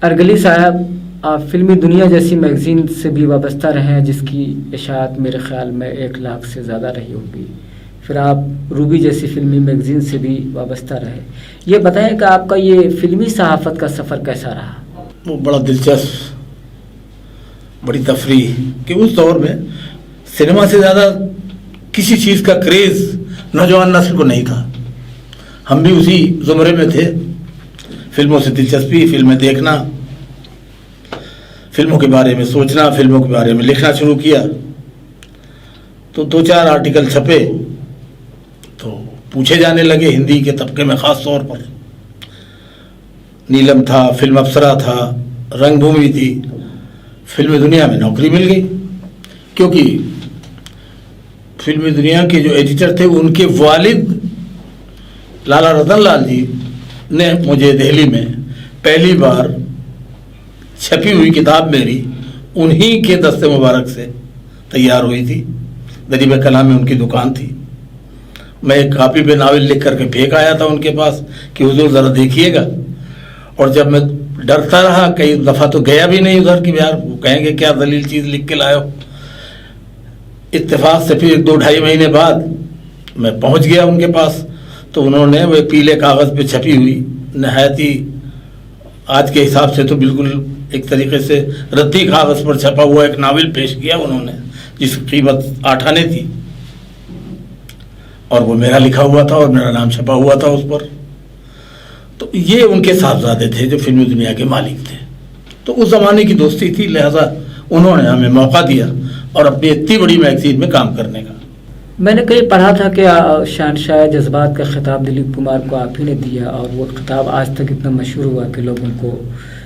ارگلی صاحب، آپ فلمی دنیا جیسی میگزین سے بھی وابستہ رہے ہیں جس کی اشاعت میرے خیال میں 1 لاکھ سے زیادہ رہی ہوگی. پھر آپ روبی جیسی فلمی میگزین سے بھی وابستہ رہے. یہ بتائیں کہ آپ کا یہ فلمی صحافت کا سفر کیسا رہا؟ وہ بڑا دلچسپ، بڑی تفریح کہ اس دور میں سنیما سے زیادہ کسی چیز کا کریز نوجوان نسل کو نہیں تھا. ہم بھی اسی زمرے میں تھے. فلموں سے دلچسپی، فلمیں دیکھنا، فلموں کے بارے میں سوچنا، فلموں کے بارے میں لکھنا شروع کیا. تو 2-4 آرٹیکل چھپے تو پوچھے جانے لگے ہندی کے طبقے میں، خاص طور پر نیلم تھا، فلم افسرا تھا، رنگ بھومی تھی. فلمی دنیا میں نوکری مل گئی کیونکہ فلمی دنیا کے جو ایڈیٹر تھے ان کے والد لالا رتن لال جی نے مجھے دہلی میں پہلی بار چھپی ہوئی کتاب میری انہی کے دست مبارک سے تیار ہوئی تھی. دریب کلام میں ان کی دکان تھی. میں ایک کاپی پہ ناول لکھ کر کے پھینک آیا تھا ان کے پاس کہ حضور ذرا دیکھیے گا. اور جب میں ڈرتا رہا، کئی دفعہ تو گیا بھی نہیں ادھر کہ یار وہ کہیں گے کیا ذلیل چیز لکھ کے لائے ہو. اتفاق سے پھر 2-2.5 مہینے بعد میں پہنچ گیا ان کے پاس. تو انہوں نے وہ پیلے کاغذ پہ چھپی ہوئی نہایت ہی آج کے حساب سے تو بالکل ایک طریقے سے رتی کاغذ پر چھپا ہوا ایک ناول پیش کیا انہوں نے، جس کی قیمت 8 آنے تھی. اور وہ میرا لکھا ہوا تھا اور میرا نام چھپا ہوا تھا اس پر. تو یہ ان کے صاحبزادے تھے جو فلمی دنیا کے مالک تھے. تو اس زمانے کی دوستی تھی، لہذا انہوں نے ہمیں موقع دیا اور اپنی اتنی بڑی میگزین میں کام کرنے کا. میں نے کہیں پڑھا تھا کہ شہنشاہ جذبات کا خطاب دلیپ کمار کو آپ ہی نے دیا، اور وہ خطاب آج تک اتنا مشہور ہوا کہ لوگ ان کو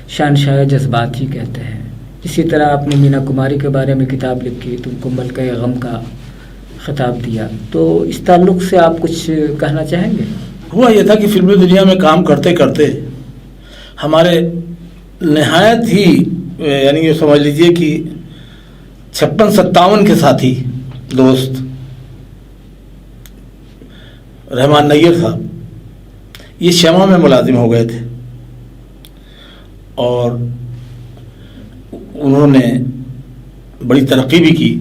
شہنشاہ جذبات ہی کہتے ہیں. اسی طرح آپ نے مینا کماری کے بارے میں کتاب لکھی تو ان کو ملکہ غم کا خطاب دیا. تو اس تعلق سے آپ کچھ کہنا چاہیں گے؟ ہوا یہ تھا کہ فلمی دنیا میں کام کرتے کرتے ہمارے نہایت ہی یعنی یہ سمجھ لیجئے کہ 56-57 کے ساتھی دوست رحمان نیر صاحب یہ شمع میں ملازم ہو گئے تھے اور انہوں نے بڑی ترقی بھی کی.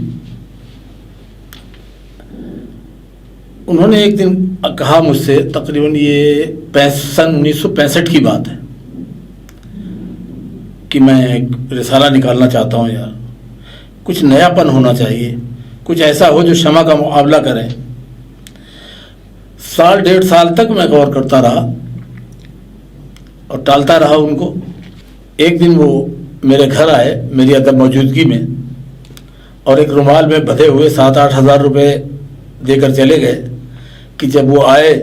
انہوں نے ایک دن کہا مجھ سے، تقریباً یہ 1965 کی بات ہے، کہ میں ایک رسالہ نکالنا چاہتا ہوں یار، کچھ نیا پن ہونا چاہیے، کچھ ایسا ہو جو شمع کا مقابلہ کرے. 1.5 سال تک میں غور کرتا رہا اور ٹالتا رہا ان کو. ایک دن وہ میرے گھر آئے میری عدم موجودگی میں اور ایک رومال میں بندھے ہوئے 7-8 ہزار روپے دے کر چلے گئے کہ جب وہ آئے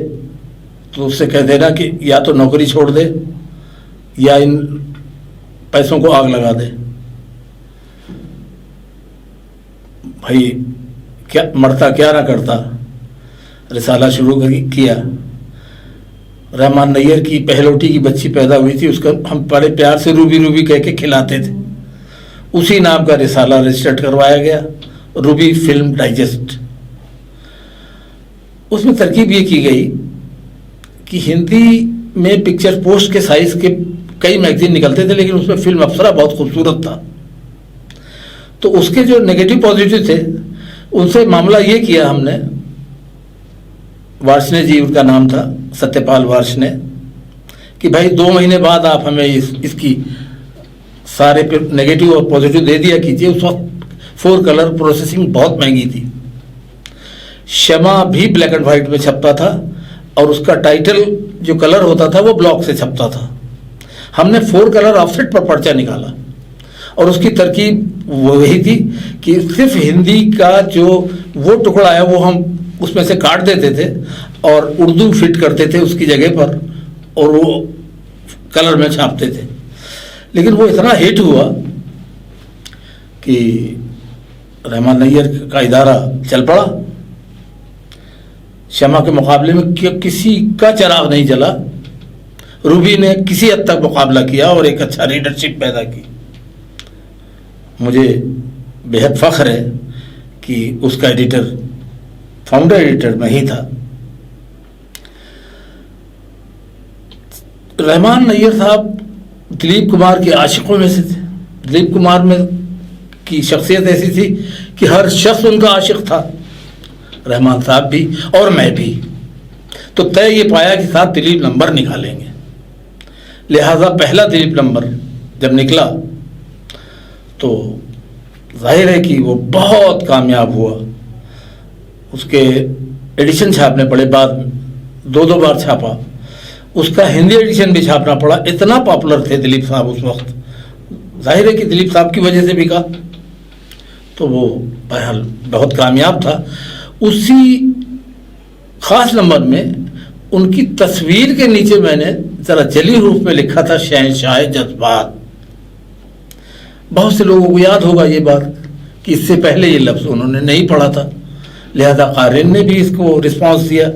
تو اس سے کہہ دینا کہ یا تو نوکری چھوڑ دے یا ان پیسوں کو آگ لگا دے. بھائی کیا مرتا کیا نہ کرتا، رسالہ شروع کیا. رحمان نیر کی پہلوٹی کی بچی پیدا ہوئی تھی، اس کا ہم بڑے پیار سے روبی روبی کہہ کے کھلاتے تھے. اسی نام کا رسالہ رجسٹرڈ کروایا گیا، روبی فلم ڈائجسٹ. اس میں ترکیب یہ کی گئی کہ ہندی میں پکچر پوسٹ کے سائز کے کئی میگزین نکلتے تھے، لیکن اس میں فلم افسرا بہت خوبصورت تھا. تو اس کے جو نیگیٹو پازیٹو تھے ان سے معاملہ یہ کیا ہم نے، وارشنے جی ان کا نام تھا، ستیہ پال وارشنے، کہ بھائی 2 مہینے بعد آپ ہمیں اس کی سارے نیگیٹو اور پازیٹو دے دیا کیجیے. اس وقت 4 کلر پروسیسنگ بہت مہنگی تھی. شمع بھی بلیک اینڈ وائٹ میں چھپتا تھا اور اس کا ٹائٹل جو کلر ہوتا تھا وہ بلاک سے چھپتا تھا. ہم نے 4 کلر آف سیٹ پر پرچہ نکالا اور اس کی ترکیب وہی تھی کہ صرف ہندی کا جو وہ ٹکڑا ہے وہ ہم اس میں سے کاٹ دیتے تھے اور اردو فٹ کرتے تھے اس کی جگہ پر اور وہ کلر میں چھاپتے تھے. لیکن وہ اتنا ہٹ ہوا کہ رحمان نیر کا ادارہ چل پڑا. شمع کے مقابلے میں کسی کا چراغ نہیں جلا. روبی نے کسی حد تک مقابلہ کیا اور ایک اچھا ریڈرشپ پیدا کی. مجھے بہت فخر ہے کہ اس کا ایڈیٹر، فاؤنڈر ایڈیٹر میں ہی تھا. رحمان نیر صاحب دلیپ کمار کے عاشقوں میں سے تھے. دلیپ کمار میں کی شخصیت ایسی تھی کہ ہر شخص ان کا عاشق تھا, رحمان صاحب بھی اور میں بھی. تو طے یہ پایا کہ صاحب دلیپ نمبر نکالیں گے. لہذا پہلا دلیپ نمبر جب نکلا تو ظاہر ہے کہ وہ بہت کامیاب ہوا. اس کے ایڈیشن چھاپنے پڑے, بعد میں 2 بار چھاپا. اس کا ہندی ایڈیشن بھی چھاپنا پڑا. اتنا پاپولر تھے دلیپ صاحب اس وقت. ظاہر ہے کہ دلیپ صاحب کی وجہ سے بکا, تو وہ بہرحال بہت کامیاب تھا. اسی خاص نمبر میں ان کی تصویر کے نیچے میں نے ذرا جلی حروف میں لکھا تھا شہنشاہ جذبات. بہت سے لوگوں کو یاد ہوگا یہ بات کہ اس سے پہلے یہ لفظ انہوں نے نہیں پڑھا تھا, لہذا قارئین نے بھی اس کو رسپانس دیا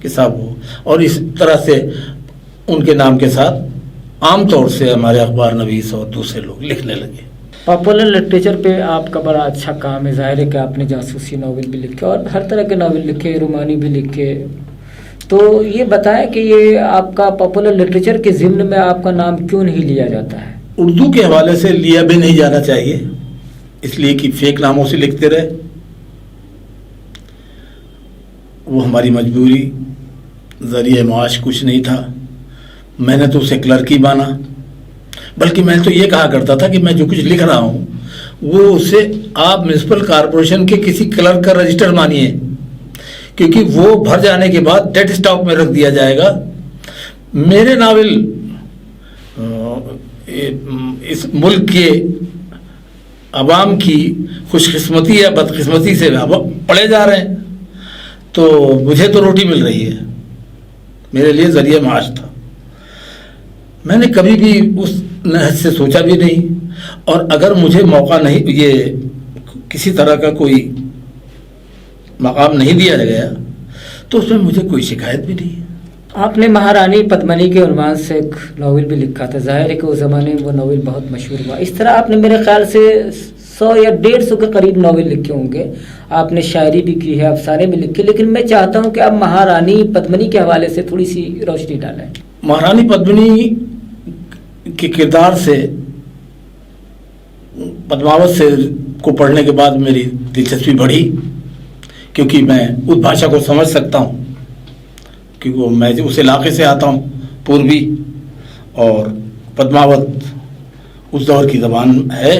کہ صاحب وہ, اور اس طرح سے ان کے نام کے ساتھ عام طور سے ہمارے اخبار نویس اور دوسرے لوگ لکھنے لگے. پاپولر لٹریچر پہ آپ کا بڑا اچھا کام ہے. ظاہر ہے کہ آپ نے جاسوسی ناول بھی لکھے اور ہر طرح کے ناول لکھے, رومانی بھی لکھے. تو یہ بتائیں کہ یہ آپ کا پاپولر لٹریچر کے ضمن میں آپ کا نام کیوں نہیں لیا جاتا ہے؟ اردو کے حوالے سے لیا بھی نہیں جانا چاہیے, اس لیے کہ فیک ناموں سے لکھتے رہے. وہ ہماری مجبوری, ذریعہ معاش کچھ نہیں تھا. میں نے تو اسے کلرکی مانا, بلکہ میں تو یہ کہا کرتا تھا کہ میں جو کچھ لکھ رہا ہوں وہ اسے آپ میونسپل کارپوریشن کے کسی کلرک کا رجسٹر مانیے, کیونکہ وہ بھر جانے کے بعد ڈیڈ اسٹاک میں رکھ دیا جائے گا. میرے ناول اس ملک کے عوام کی خوش قسمتی یا بدقسمتی سے پڑے جا رہے ہیں, تو مجھے تو روٹی مل رہی ہے. میرے لیے ذریعہ معاش تھا. میں نے کبھی بھی اس نہج سے سوچا بھی نہیں, اور اگر مجھے موقع نہیں, یہ کسی طرح کا کوئی مقام نہیں دیا گیا تو اس میں مجھے کوئی شکایت بھی نہیں ہے. آپ نے مہارانی پدمنی کے عنوان سے ایک ناول بھی لکھا تھا. ظاہر ہے کہ اس زمانے میں وہ ناول بہت مشہور ہوا. اس طرح آپ نے میرے خیال سے 100 یا 150 کے قریب ناول لکھے ہوں گے. آپ نے شاعری بھی کی ہے, افسانے بھی لکھے, لیکن میں چاہتا ہوں کہ آپ مہارانی پدمنی کے حوالے سے تھوڑی سی روشنی ڈالیں. مہارانی پدمنی کے کردار سے, پدماوت سے کو پڑھنے کے بعد میری دلچسپی بڑھی, کیونکہ میں اس بھاشا کو سمجھ سکتا ہوں, کیونکہ میں اس علاقے سے آتا ہوں پوروی, اور پدماوت اس دور کی زبان ہے,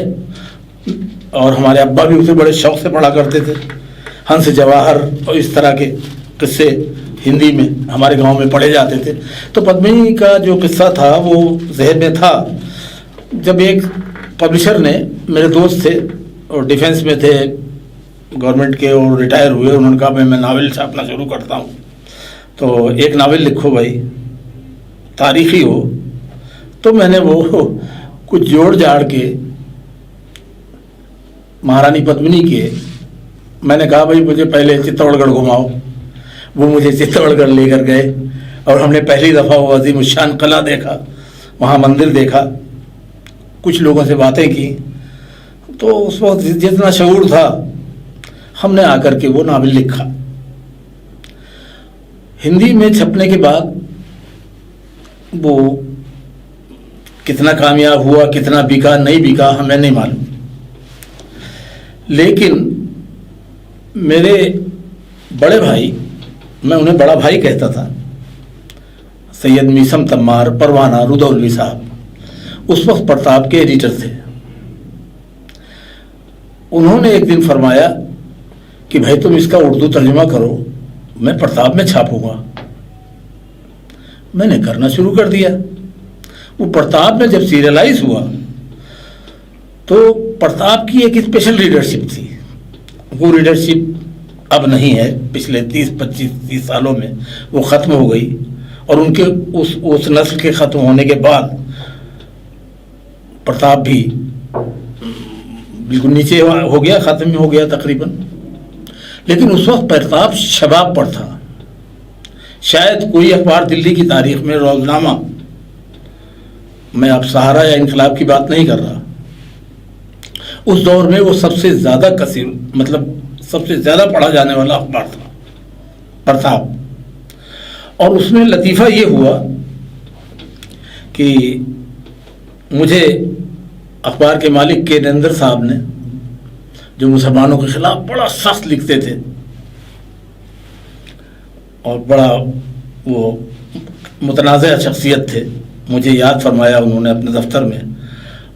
اور ہمارے ابا بھی اسے بڑے شوق سے پڑھا کرتے تھے. ہنس جواہر اور اس طرح کے قصے ہندی میں ہمارے گاؤں میں پڑھے جاتے تھے. تو پدمنی کا جو قصہ تھا وہ ذہن میں تھا. جب ایک پبلشر نے, میرے دوست تھے اور ڈیفینس میں تھے گورنمنٹ کے, اور ریٹائر ہوئے, انہوں نے کہا میں ناول چھاپنا شروع کرتا ہوں, تو ایک ناول لکھو بھائی, تاریخی ہو. تو میں نے وہ کچھ جوڑ جاڑ کے مہارانی پدمنی کے, میں نے کہا بھائی مجھے پہلے چتوڑ گڑھ گھماؤ. وہ مجھے چتوڑ گڑھ لے کر گئے, اور ہم نے پہلی دفعہ وہ عظیم الشان قلعہ دیکھا, وہاں مندر دیکھا, کچھ لوگوں سے باتیں کی. تو اس وقت جتنا شعور تھا ہم نے آ کر کے وہ ناول لکھا. ہندی میں چھپنے کے بعد وہ کتنا کامیاب ہوا, کتنا بکا نہیں بکا ہمیں نہیں معلوم, لیکن میرے بڑے بھائی, میں انہیں بڑا بھائی کہتا تھا, سید میسم تمار پروانہ رودولوی صاحب, اس وقت پرتاب کے ایڈیٹر تھے. انہوں نے ایک دن فرمایا کہ بھائی تم اس کا اردو ترجمہ کرو, میں پرتاب میں چھاپوں گا. میں نے کرنا شروع کر دیا. وہ پرتاب میں جب سیریلائز ہوا تو پرتاب کی ایک اسپیشل ریڈرشپ تھی. وہ ریڈرشپ اب نہیں ہے, پچھلے 30-25 سالوں میں وہ ختم ہو گئی, اور ان کے اس نسل کے ختم ہونے کے بعد پرتاب بھی بالکل نیچے ہو گیا, ختم ہو گیا تقریباً. لیکن اس وقت پرتاب شباب پر تھا. شاید کوئی اخبار دلی کی تاریخ میں, روزنامہ, میں اب سہارا یا انقلاب کی بات نہیں کر رہا, اس دور میں وہ سب سے زیادہ کثیر, مطلب سب سے زیادہ پڑھا جانے والا اخبار تھا پرتاب. اور اس میں لطیفہ یہ ہوا کہ مجھے اخبار کے مالک کے نریندر صاحب نے، جو مسلمانوں کے خلاف بڑا سخت لکھتے تھے اور بڑا وہ متنازع شخصیت تھے، مجھے یاد فرمایا انہوں نے اپنے دفتر میں،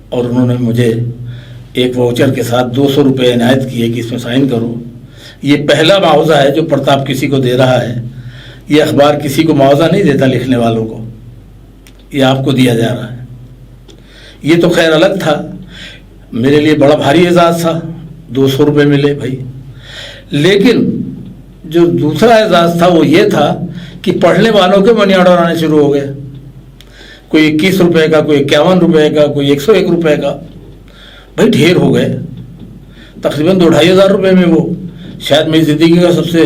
اور انہوں نے مجھے ایک واؤچر کے ساتھ 200 روپے عنایت کیے کہ اس میں سائن کرو. یہ پہلا معاوضہ ہے جو پرتاپ کسی کو دے رہا ہے. یہ اخبار کسی کو معاوضہ نہیں دیتا لکھنے والوں کو، یہ آپ کو دیا جا رہا ہے. یہ تو خیر الگ تھا، میرے لیے بڑا بھاری اعزاز تھا، 200 روپے ملے بھائی. لیکن جو دوسرا اعزاز تھا وہ یہ تھا کہ پڑھنے والوں کے منی آرڈر آنے شروع ہو گئے. کوئی 21 روپے کا، کوئی 51 روپے کا، کوئی 101 روپے کا. بھائی ڈھیر ہو گئے، تقریباً 2-2.5 ہزار روپے میں وہ شاید میری زندگی کا سب سے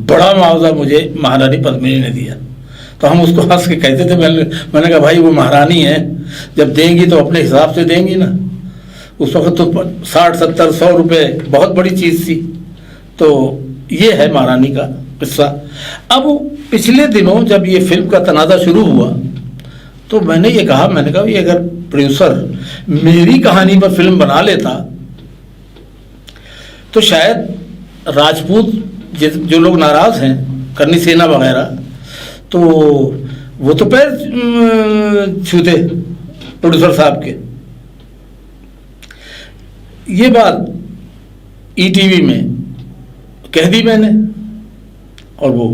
بڑا معاوضہ مجھے مہارانی پدمنی نے دیا. تو ہم اس کو ہنس کے کہتے تھے، میں نے کہا بھائی وہ مہارانی ہے، جب دیں گی تو اپنے حساب سے دیں گی نا. اس وقت تو 60-70-100 روپے بہت بڑی چیز تھی. تو یہ ہے مہارانی کا قصہ. اب پچھلے دنوں جب یہ فلم کا تنازع شروع ہوا تو میں نے یہ کہا، میں نے کہا یہ اگر پروڈیوسر میری کہانی پر فلم بنا لیتا تو شاید راجپوت جو لوگ ناراض ہیں، کرنی سینا وغیرہ، تو وہ تو پیر چھوتے پروڈیوسر صاحب کے. یہ بات ای ٹی وی میں کہہ دی میں نے، اور وہ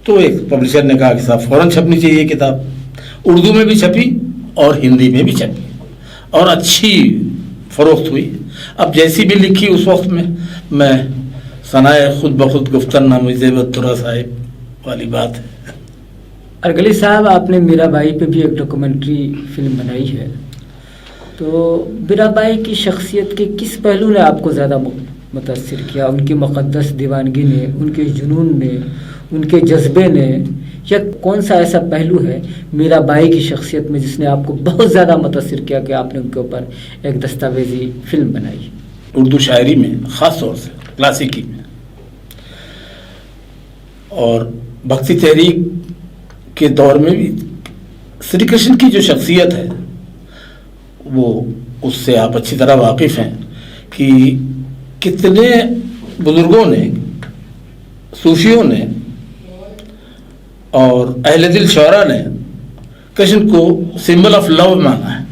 تو ایک پبلشر نے کہا کہ صاحب فوراً چھپنی چاہیے کتاب. اردو میں بھی چھپی اور ہندی میں بھی چھپی اور اچھی فروخت ہوئی. اب جیسی بھی لکھی اس وقت میں ثنائے خود بخود گفتن نہ مجھے ترا صاحب والی بات ہے. ارغلی صاحب، آپ نے میرا بائی پہ بھی ایک ڈاکومنٹری فلم بنائی ہے، تو میرا بائی کی شخصیت کے کس پہلو نے آپ کو زیادہ متاثر کیا؟ ان کی مقدس دیوانگی نے، ان کے جنون نے، ان کے جذبے نے، یا کون سا ایسا پہلو ہے میرا بائی کی شخصیت میں جس نے آپ کو بہت زیادہ متاثر کیا کہ آپ نے ان کے اوپر ایک دستاویزی فلم بنائی؟ اردو شاعری میں خاص طور سے کلاسیکی میں اور بھکتی تحریک کے دور میں بھی سری کرشن کی جو شخصیت ہے وہ اس سے آپ اچھی طرح واقف ہیں کہ کتنے بزرگوں نے، صوفیوں نے اور اہل دل شعراء نے کرشن کو سمبل آف لو مانا ہے،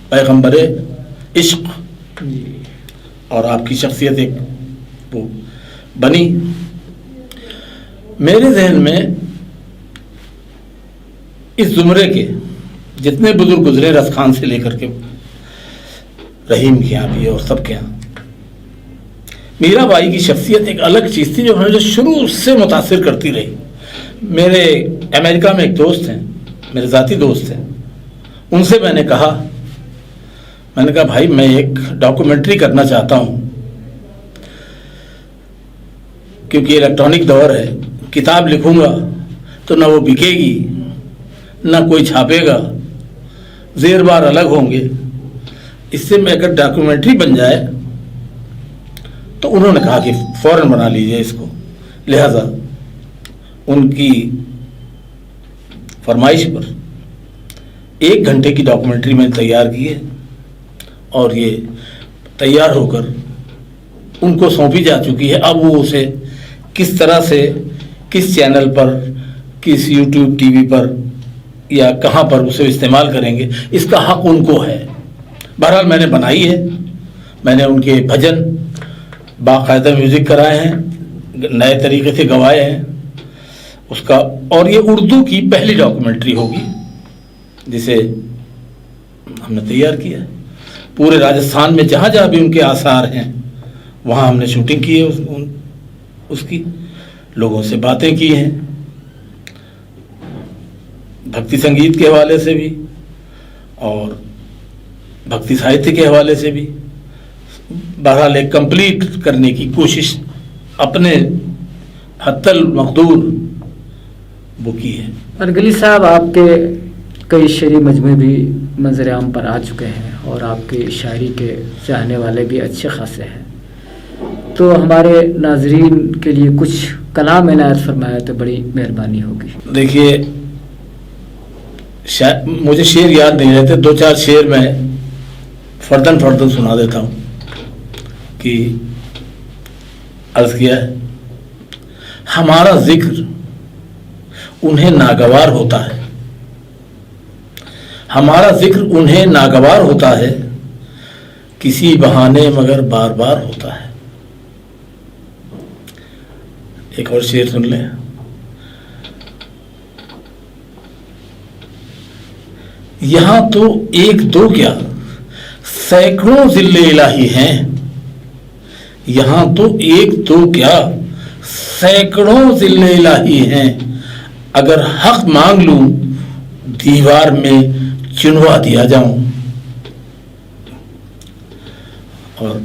پیغمبر عشق. اور آپ کی شخصیت ایک وہ بنی. میرے ذہن میں اس زمرے کے جتنے بزرگ گزرے، رس خان سے لے کر کے رحیم کے یہاں بھی اور سب کے یہاں، میرا بائی کی شخصیت ایک الگ چیز تھی جو ہمیں شروع سے متاثر کرتی رہی. میرے امریکہ میں ایک دوست ہیں، میرے ذاتی دوست ہیں، ان سے میں نے کہا بھائی میں ایک ڈاکومنٹری کرنا چاہتا ہوں، کیونکہ الیکٹرانک دور ہے، کتاب لکھوں گا تو نہ وہ بکے گی نہ کوئی چھاپے گا، زیر بار الگ ہوں گے. اس سے میں اگر ڈاکومنٹری بن جائے تو انہوں نے کہا کہ فوراً بنا لیجئے اس کو. لہذا ان کی فرمائش پر 1 گھنٹے کی ڈاکومنٹری میں نے تیار کی ہے اور یہ تیار ہو کر ان کو سونپی جا چکی ہے. اب وہ اسے کس طرح سے، کس چینل پر، کس یوٹیوب ٹی وی پر یا کہاں پر اسے استعمال کریں گے، اس کا حق ان کو ہے. بہرحال میں نے بنائی ہے، میں نے ان کے بھجن باقاعدہ میوزک کرائے ہیں، نئے طریقے سے گوائے ہیں اس کا. اور یہ اردو کی پہلی ڈاکومنٹری ہوگی جسے ہم نے تیار کیا ہے. پورے راجستھان میں جہاں جہاں بھی ان کے آثار ہیں وہاں ہم نے شوٹنگ کی ہے اس کی، لوگوں سے باتیں کی ہیں، بھکتی سنگیت کے حوالے سے بھی اور بھکتی ساہتیہ کے حوالے سے بھی. بہرحال ایک کمپلیٹ کرنے کی کوشش اپنے حد المقدور وہ کی ہے. ارغلی صاحب، آپ کے کئی شعری مجموعے بھی منظر عام پر آ چکے ہیں اور آپ کی شاعری کے چاہنے والے بھی اچھے خاصے ہیں، تو ہمارے ناظرین کے لیے کچھ کلام عنایت فرمایا تو بڑی مہربانی ہوگی. دیکھیے، مجھے شعر یاد نہیں رہتے، 2-4 شعر میں فردن سنا دیتا ہوں کہ عرض کیا ہے، ہمارا ذکر انہیں ناگوار ہوتا ہے، ہمارا ذکر انہیں ناگوار ہوتا ہے، کسی بہانے مگر بار بار ہوتا ہے۔ ایک اور شعر سن لیں، یہاں تو ایک دو کیا سینکڑوں ذل الہی ہیں، یہاں تو ایک دو کیا سینکڑوں ذل الہی ہیں، اگر حق مانگ لوں دیوار میں چنوا دیا جاؤں۔ اور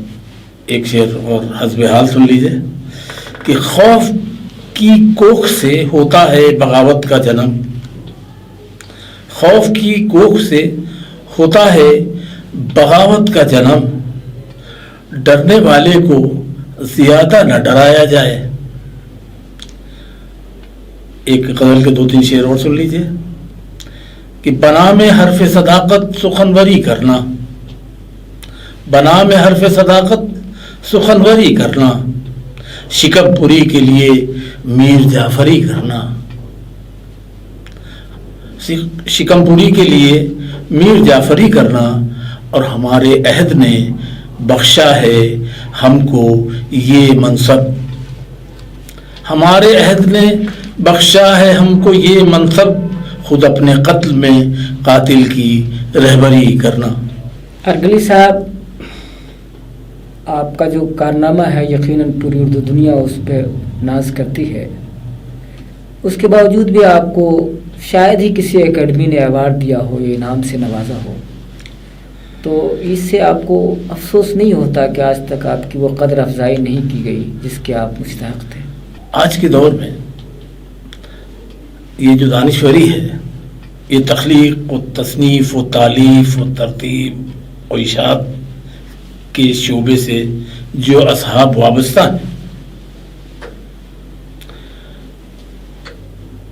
ایک شعر اور حسب حال سن لیجئے کہ خوف کی کوکھ سے ہوتا ہے بغاوت کا جنم، خوف کی کوکھ سے ہوتا ہے بغاوت کا جنم، ڈرنے والے کو زیادہ نہ ڈرایا جائے۔ ایک غزل کے 2-3 شعر اور سن لیجئے کہ بنا میں حرف صداقت سخنوری کرنا، بنا میں حرف صداقت سخنوری کرنا، شکم پوری کے لیے میر جعفری کرنا، شکم پوری کے لیے میر جعفری کرنا، اور ہمارے عہد نے بخشا ہے ہم کو یہ منصب، ہمارے عہد نے بخشا ہے ہم کو یہ منصب، خود اپنے قتل میں قاتل کی رہبری کرنا۔ ارگلی صاحب، آپ کا جو کارنامہ ہے یقیناً پوری اردو دنیا اس پہ ناز کرتی ہے، اس کے باوجود بھی آپ کو شاید ہی کسی اکیڈمی نے ایوارڈ دیا ہو یا انعام سے نوازا ہو، تو اس سے آپ کو افسوس نہیں ہوتا کہ آج تک آپ کی وہ قدر افزائی نہیں کی گئی جس کے آپ مستحق تھے؟ آج کے دور میں یہ جو دانشوری ہے، یہ تخلیق و تصنیف و تالیف و ترتیب و اشاعت کے شعبے سے جو اصحاب وابستہ ہیں،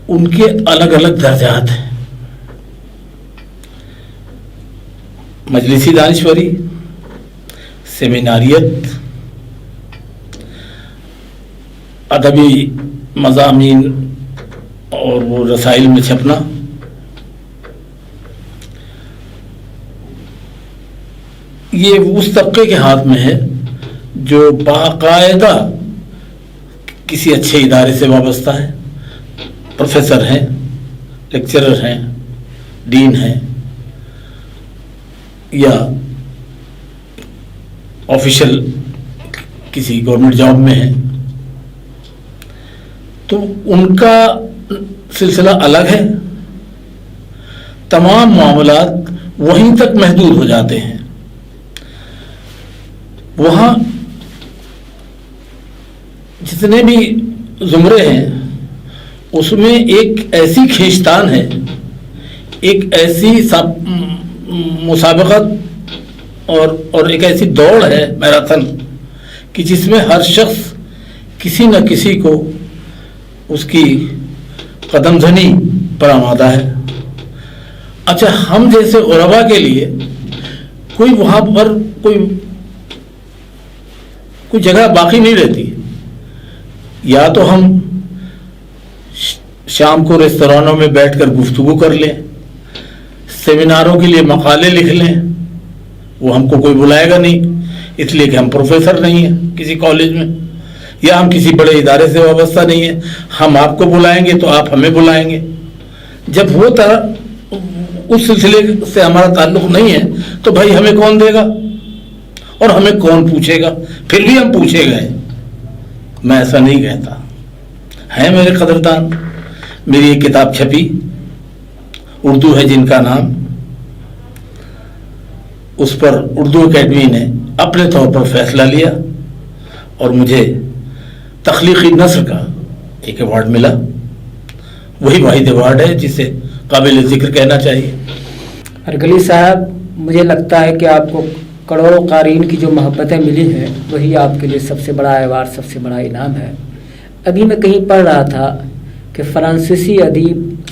ان کے الگ الگ درجات ہیں۔ مجلسی دانشوری، سیمیناریت، ادبی مضامین اور وہ رسائل میں چھپنا، یہ اس طبقے کے ہاتھ میں ہے جو باقاعدہ کسی اچھے ادارے سے وابستہ ہے، پروفیسر ہیں، لیکچرر ہیں، ڈین ہیں، یا آفیشل کسی گورنمنٹ جاب میں ہیں، تو ان کا سلسلہ الگ ہے، تمام معاملات وہیں تک محدود ہو جاتے ہیں۔ وہاں جتنے بھی زمرے ہیں اس میں ایک ایسی کھینچتان ہے، ایک ایسی مسابقت اور ایک ایسی دوڑ ہے میراتھن کہ جس میں ہر شخص کسی نہ کسی کو اس کی قدم زنی پر آمادہ ہے۔ اچھا، ہم جیسے غربا کے لیے کوئی وہاں پر کوئی جگہ باقی نہیں رہتی، یا تو ہم شام کو ریستورانوں میں بیٹھ کر گفتگو کر لیں، سیمیناروں کے لیے مقالے لکھ لیں، وہ ہم کو کوئی بلائے گا نہیں اس لیے کہ ہم پروفیسر نہیں ہیں کسی کالج میں، یا ہم کسی بڑے ادارے سے وابستہ نہیں ہیں، ہم آپ کو بلائیں گے تو آپ ہمیں بلائیں گے۔ جب وہ اس سلسلے سے ہمارا تعلق نہیں ہے تو بھائی ہمیں کون دے گا اور ہمیں کون پوچھے گا؟ پھر بھی ہم پوچھے گئے۔ میں ایسا نہیں کہتا، ہے میرے قدردان، میری ایک کتاب چھپی، اردو ہے جن کا نام، اس پر اردو اکیڈمی نے اپنے طور پر فیصلہ لیا اور مجھے تخلیقی نثر کا ایک ایوارڈ ملا۔ وہی واحد ایوارڈ ہے جسے قابل ذکر کہنا چاہیے۔ ارگلی صاحب، مجھے لگتا ہے کہ آپ کو کروڑوں قارئین کی جو محبتیں ملی ہیں وہی آپ کے لیے سب سے بڑا ایوارڈ، سب سے بڑا انعام ہے۔ ابھی میں کہیں پڑھ رہا تھا کہ فرانسیسی ادیب